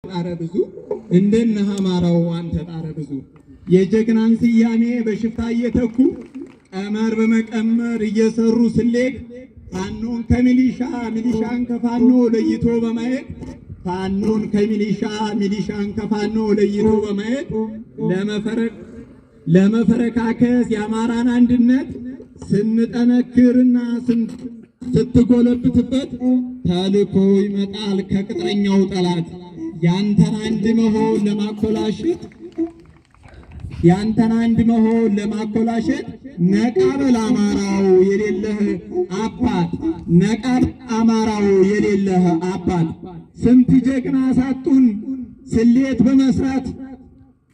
ጣረ ብዙ እንደነ አማራው አንተ ጣረ ብዙ የጀግናን ስያሜ በሽፍታ እየተኩ ቀመር በመቀመር እየሰሩ ስሌት ፋኖን ከሚሊሻ ሚሊሻን ከፋኖ ለይቶ በማየት ፋኖን ከሚሊሻ ሚሊሻን ከፋኖ ለይቶ በማየት ለመፈረካከስ የአማራን አንድነት ስንጠነክርና ስትጎለብትበት ተልኮ ይመጣል ከቅጥረኛው ጠላት ያንተን አንድ መሆን ለማኮላሸት ነቃበል አማራው የሌለህ አባት ነቃበል አማራው የሌለህ አባት ስንት ጀግና ሳጡን ስሌት በመስራት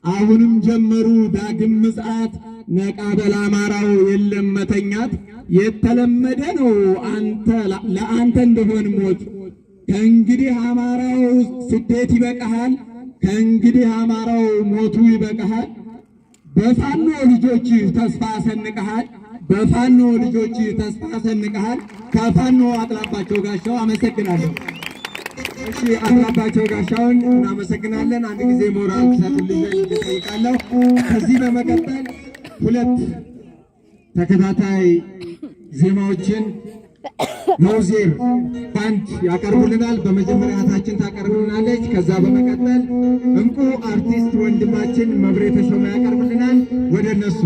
አሁንም ጀመሩ ዳግም ምጽአት ነቃበል አማራው የለም መተኛት የተለመደ ነው ለአንተ እንደሆን ሞት ከእንግዲህ አማራው ስደት ይበቃሃል ከእንግዲህ አማራው ሞቱ ይበቃሃል በፋኖ ልጆች ተስፋ ሰንቀሃል በፋኖ ልጆች ተስፋ ሰንቀሃል ከፋኖ አጥላባቸው ጋሻው አመሰግናለሁ። እሺ አጥላባቸው ጋሻውን እናመሰግናለን። አንድ ጊዜ ሞራል ሰጥልኝ ጠይቃለሁ። ከዚህ በመቀጠል ሁለት ተከታታይ ዜማዎችን ሞዜር ባንድ ያቀርቡልናል። በመጀመሪያ እህታችን ታቀርብልናለች። ከዛ በመቀጠል እንቁ አርቲስት ወንድማችን መብሬ ተሾመ ያቀርብልናል። ወደ እነሱ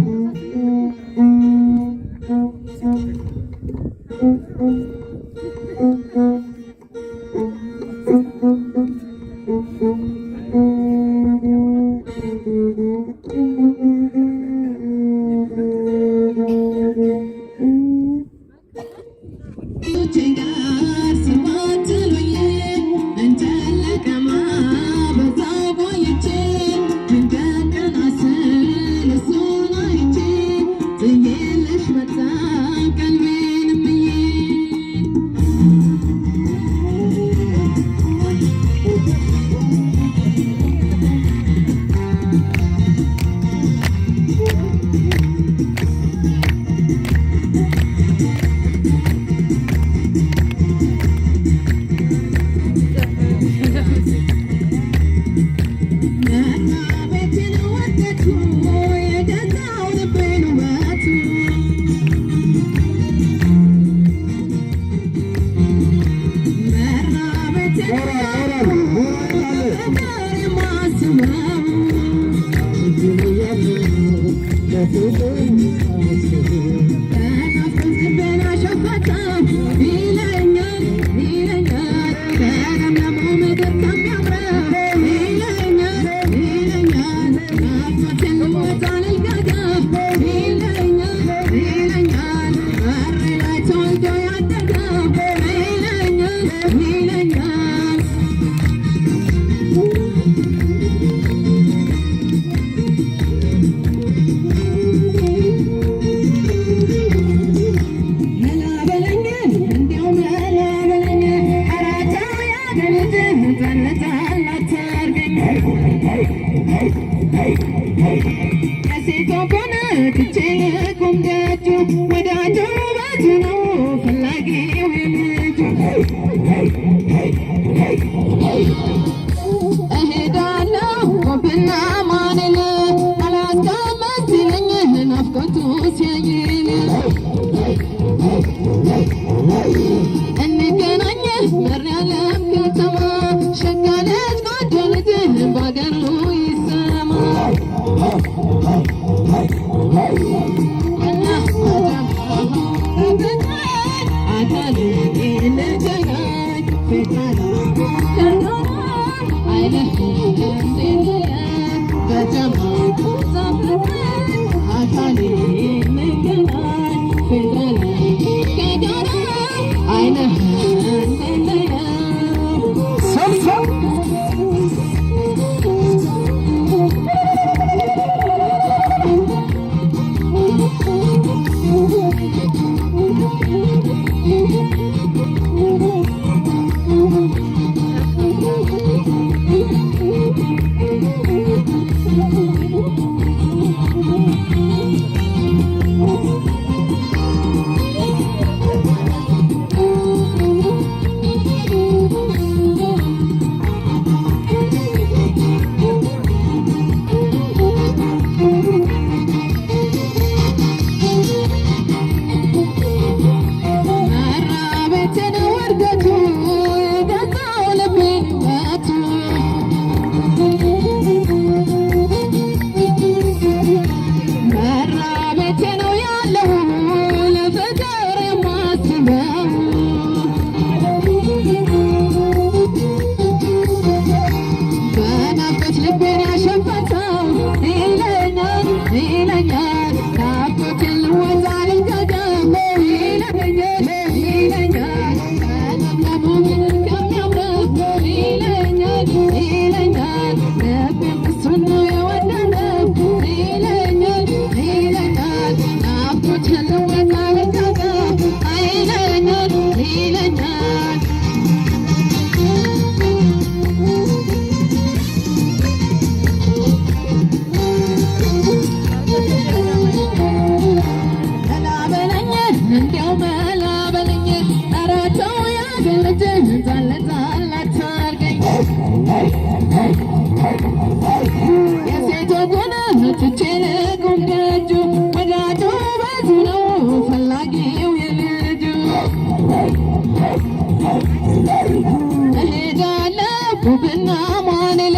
አማኑኤል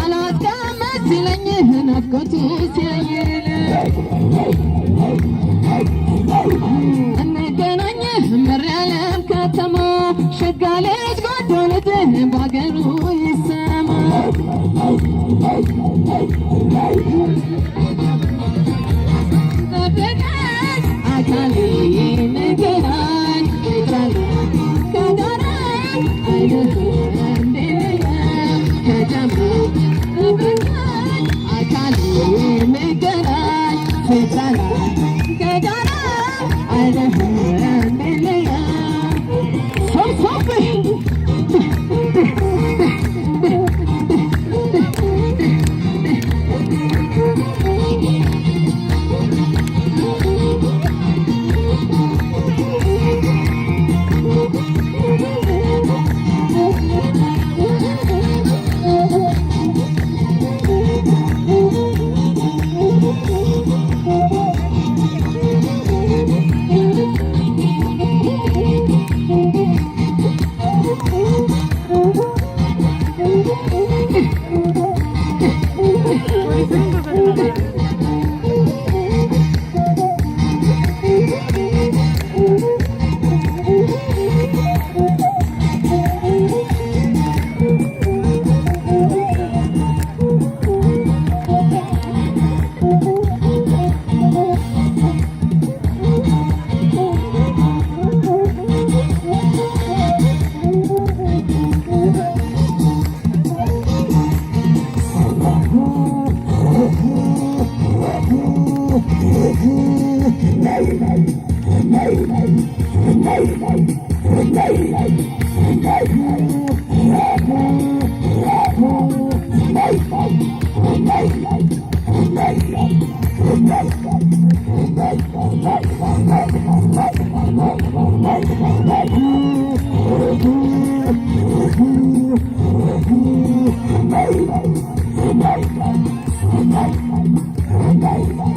አላስቀመጥ ሲለኝ ናፍቆቱ ሲያይል እንገናኝ መሪያለም ከተማ ሸጋ ልጅ ጎዶልት ባገሩ ይሰማ አካሌ ንገራኝ ከዳራኝ ከጀማ አካሌ ንገራኝ ፍጸና ከዳራ አይደለም ለያ ሶሶብ Bye.